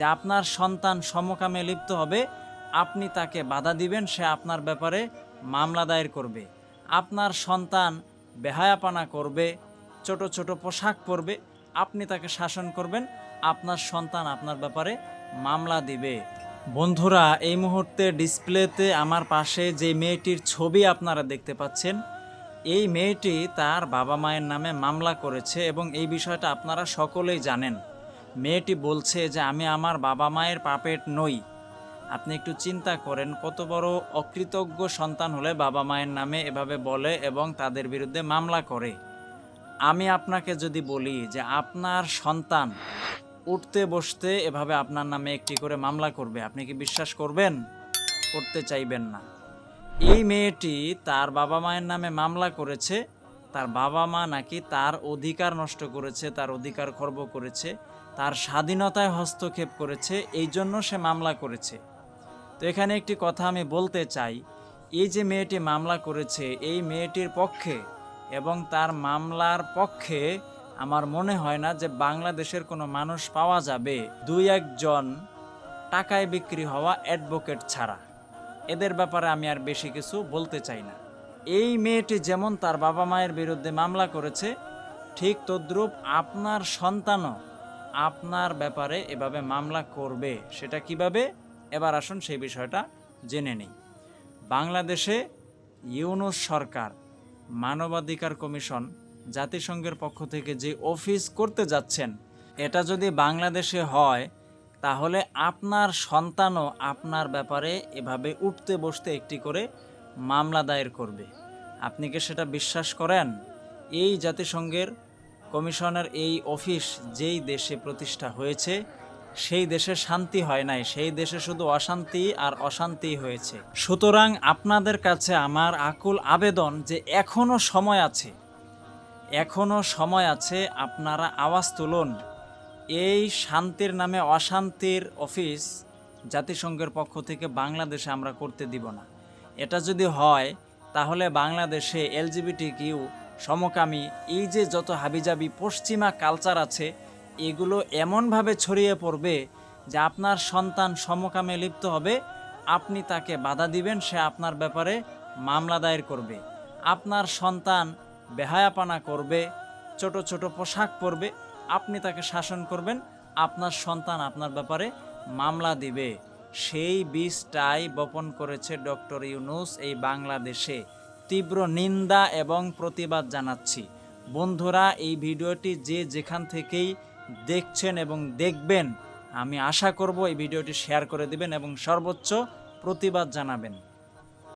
যে আপনার সন্তান সমকামে লিপ্ত হবে, আপনি তাকে বাধা দিবেন, সে আপনার ব্যাপারে মামলা দায়ের করবে। আপনার সন্তান বেহায়াপনা করবে, ছোট ছোট পোশাক পরবে, আপনি তাকে শাসন করবেন, আপনার সন্তান আপনার ব্যাপারে মামলা দিবে। বন্ধুরা, এই মুহূর্তে ডিসপ্লেতে আমার পাশে যে মেয়েটির ছবি আপনারা দেখতে পাচ্ছেন, এই মেয়েটি তার বাবা মায়ের নামে মামলা করেছে এবং এই বিষয়টা আপনারা সকলেই জানেন। মেয়েটি বলছে যে আমি আমার বাবা মায়ের পাপেট নই। আপনি একটু চিন্তা করেন, কত বড় অকৃতজ্ঞ সন্তান হলে বাবা মায়ের নামে এভাবে বলে এবং তাদের বিরুদ্ধে মামলা করে। আমি আপনাকে যদি বলি যে আপনার সন্তান উঠতে বসতে এভাবে আপনার নামে একটি করে মামলা করবে, আপনি কি বিশ্বাস করবেন? করতে চাইবেন না। এই মেয়েটি তার বাবা মায়ের নামে মামলা করেছে। তার বাবা মা নাকি তার অধিকার নষ্ট করেছে, তার অধিকার খর্ব করেছে, তার স্বাধীনতায় হস্তক্ষেপ করেছে, এই জন্য সে মামলা করেছে। তো এখানে একটি কথা আমি বলতে চাই, এই যে মেয়েটি মামলা করেছে, এই মেয়েটির পক্ষে এবং তার মামলার পক্ষে আমার মনে হয় না যে বাংলাদেশের কোনো মানুষ পাওয়া যাবে দুই একজন টাকায় বিক্রি হওয়া অ্যাডভোকেট ছাড়া। এদের ব্যাপারে আমি আর বেশি কিছু বলতে চাই না। এই মেয়েটি যেমন তার বাবা মায়ের বিরুদ্ধে মামলা করেছে, ঠিক তদ্রূপ আপনার সন্তানও আপনার ব্যাপারে এভাবে মামলা করবে। সেটা কিভাবে? এবার আসুন সেই বিষয়টা জেনে নিই। বাংলাদেশে ইউনূস সরকার মানবাধিকার কমিশন জাতিসংঘের পক্ষ থেকে যে অফিস করতে যাচ্ছেন, এটা যদি বাংলাদেশে হয় তাহলে আপনার সন্তানও আপনার ব্যাপারে এভাবে উঠতে বসতে একটি করে মামলা দায়ের করবে। আপনি কি সেটা বিশ্বাস করেন? এই জাতিসংঘের কমিশনের এই অফিস যেই দেশে প্রতিষ্ঠা হয়েছে, সেই দেশে শান্তি হয় নাই, সেই দেশে শুধু অশান্তি আর অশান্তি হয়েছে। সুতরাং আপনাদের কাছে আমার আকুল আবেদন যে এখনও সময় আছে, এখনও সময় আছে, আপনারা আওয়াজ তুলুন। এই শান্তির নামে অশান্তির অফিস জাতিসংঘের পক্ষ থেকে বাংলাদেশে আমরা করতে দিব না। এটা যদি হয় তাহলে বাংলাদেশে এলজিবিটিকিউ, সমকামী, এই যে যত হাবিজাবি পশ্চিমা কালচার আছে, এগুলো এমনভাবে ছড়িয়ে পড়বে যে আপনার সন্তান সমকামে লিপ্ত হবে, আপনি তাকে বাধা দিবেন, সে আপনার ব্যাপারে মামলা দায়ের করবে। আপনার সন্তান বেহায়াপনা করবে, ছোট ছোট পোশাক পরবে, আপনি তাকে শাসন করবেন, আপনার সন্তান আপনার ব্যাপারে মামলা দিবে। সেই বীজটাই বপন করেছে ডক্টর ইউনূস এই বাংলাদেশে। তীব্র নিন্দা এবং প্রতিবাদ জানাচ্ছি। বন্ধুরা, এই ভিডিওটি যে যেখান থেকেই দেখছেন এবং দেখবেন, আমি আশা করব এই ভিডিওটি শেয়ার করে দিবেন এবং সর্বোচ্চ প্রতিবাদ জানাবেন।